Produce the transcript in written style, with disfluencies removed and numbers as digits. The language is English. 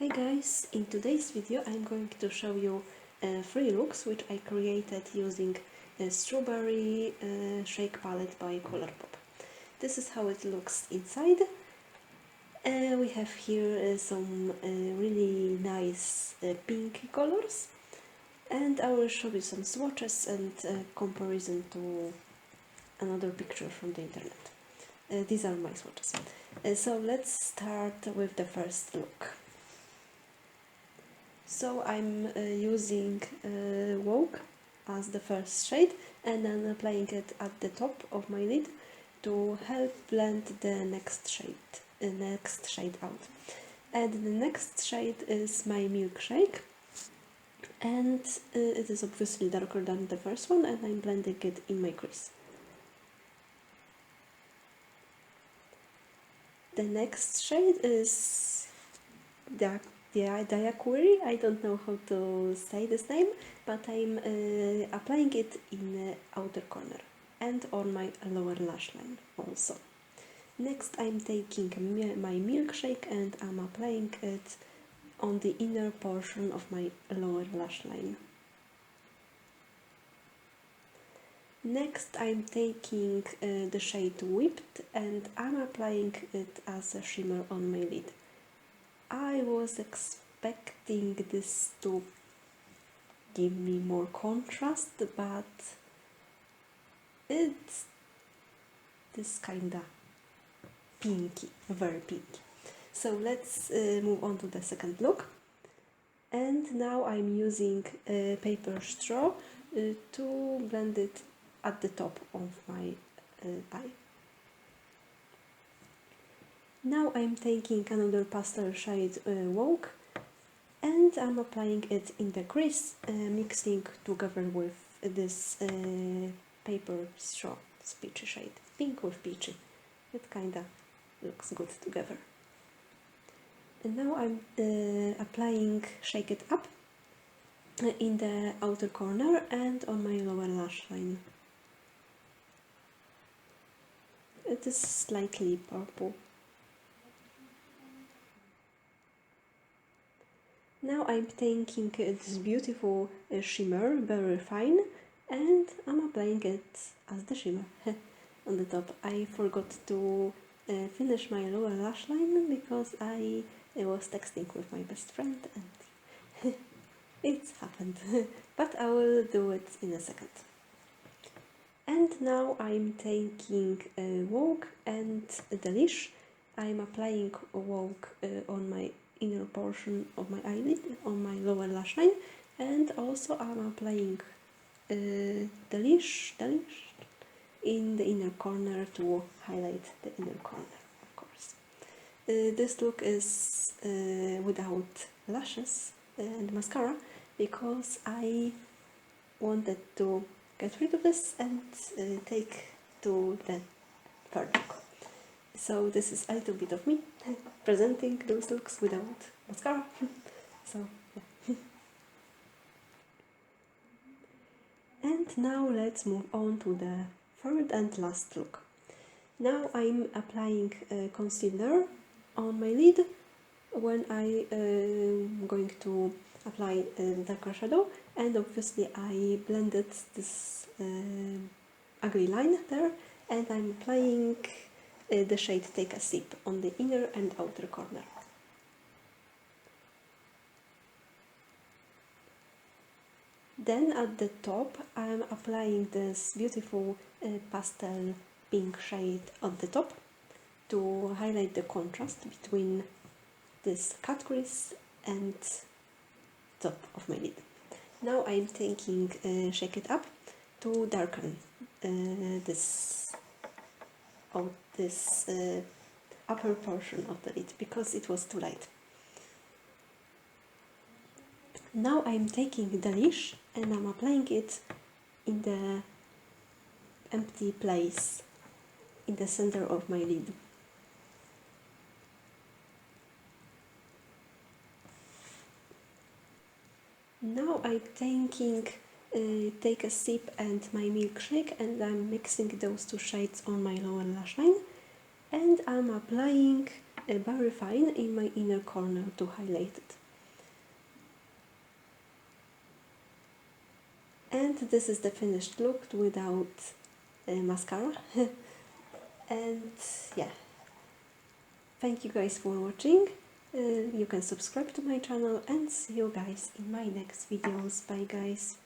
Hey guys, in today's video I'm going to show you 3 looks which I created using a strawberry shake palette by COLOURPOP. This is how it looks inside. We have here some really nice pink colors, and I will show you some swatches and comparison to another picture from the internet. These are my swatches. So let's start with the first look. So I'm using Woke as the first shade, and then applying it at the top of my lid to help blend the next shade out. And the next shade is my Milkshake, and it is obviously darker than the first one, and I'm blending it in my crease. The next shade is Diaquiri. I don't know how to say this name, but I'm applying it in the outer corner and on my lower lash line also. Next I'm taking my Milkshake and I'm applying it on the inner portion of my lower lash line. Next I'm taking the shade Whipped and I'm applying it as a shimmer on my lid. I was expecting this to give me more contrast, but it's this kinda pinky, very pinky. So let's move on to the second look. And now I'm using a paper straw to blend it at the top of my eye. Now I'm taking another pastel shade Woke and I'm applying it in the crease, mixing together with this paper straw peachy shade, pink with peachy. It kinda looks good together. And now I'm applying Shake It Up in the outer corner and on my lower lash line. It is slightly purple. Now I'm taking this beautiful shimmer, very fine, and I'm applying it as the shimmer on the top. I forgot to finish my lower lash line because I was texting with my best friend and it's happened, but I will do it in a second. And now I'm taking Woke and Delish. I'm applying Woke on my inner portion of my eyelid, on my lower lash line, and also I'm applying Delish in the inner corner to highlight the inner corner, of course. This look is without lashes and mascara because I wanted to get rid of this and take to the third look. So this is a little bit of me presenting those looks without mascara. So yeah. And now let's move on to the third and last look. Now I'm applying concealer on my lid when I am going to apply darker shadow, and obviously I blended this ugly line there, and I'm applying the shade Take a Sip on the inner and outer corner. Then at the top I'm applying this beautiful pastel pink shade at the top to highlight the contrast between this cut crease and top of my lid. Now I'm taking Shake It Up to darken this upper portion of the lid because it was too light. Now I'm taking Delish and I'm applying it in the empty place in the center of my lid. Now I'm taking Take a Sip and my Milkshake, and I'm mixing those two shades on my lower lash line, and I'm applying very fine in my inner corner to highlight it. And this is the finished look without mascara. And yeah, thank you guys for watching. You can subscribe to my channel and see you guys in my next videos. Bye guys.